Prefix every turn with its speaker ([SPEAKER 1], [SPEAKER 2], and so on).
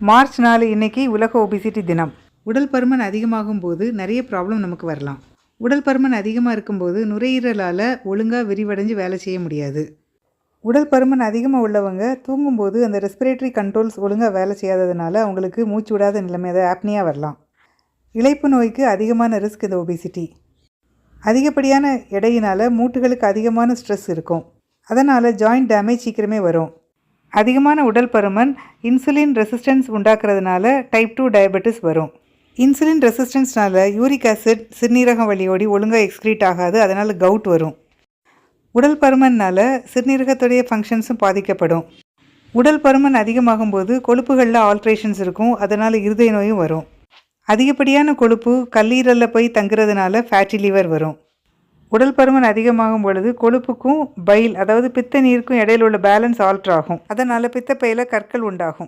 [SPEAKER 1] March 4 இன்னைக்கு உலக obesity தினம். உடல் பருமன் அதிகமாகும் போது நிறைய ப்ராப்ளம் நமக்கு வரலாம். உடல் பருமன் அதிகமாக இருக்கும்போது நுரையீரலால் ஒழுங்காக விரிவடைஞ்சு வேலை செய்ய முடியாது. உடல் பருமன் அதிகமாக உள்ளவங்க தூங்கும்போது அந்த ரெஸ்பிரேட்டரி கண்ட்ரோல்ஸ் ஒழுங்காக வேலை செய்யாததுனால அவங்களுக்கு மூச்சு விடாத நிலைமை, அதை ஆப்னியா வரலாம். இளைப்பு நோய்க்கு அதிகமான ரிஸ்க் இந்த ஒபிசிட்டி. அதிகப்படியான எடையினால் மூட்டுகளுக்கு அதிகமான ஸ்ட்ரெஸ் இருக்கும். அதனால் ஜாயிண்ட் டேமேஜ் சீக்கிரமே வரும். அதிகமான உடல் பருமன் இன்சுலின் ரெசிஸ்டன்ஸ் உண்டாக்குறதுனால டைப் 2 டயபெட்டிஸ் வரும். இன்சுலின் ரெசிஸ்டன்ஸ்னால யூரிக் ஆசிட் சிறுநீரகம் வழியோடி ஒழுங்காக எக்ஸ்க்ரீட் ஆகாது, அதனால் கவுட் வரும். உடல் பருமன்னால் சிறுநீரகத்துடைய ஃபங்க்ஷன்ஸும் பாதிக்கப்படும். உடல் பருமன் அதிகமாகும் போது கொழுப்புகளில் ஆல்ட்ரேஷன்ஸ் இருக்கும், அதனால் இருதய நோயும் வரும். அதிகப்படியான கொழுப்பு கல்லீரலில் போய் தங்குறதுனால ஃபேட்டி லிவர் வரும். உடல் பருமன் அதிகமாகும் பொழுது கொழுப்புக்கும் பைல், அதாவது பித்த நீருக்கும் இடையில உள்ள பேலன்ஸ் ஆல்டர் ஆகும். அதனால் பித்தப்பையில் கற்கள் உண்டாகும்.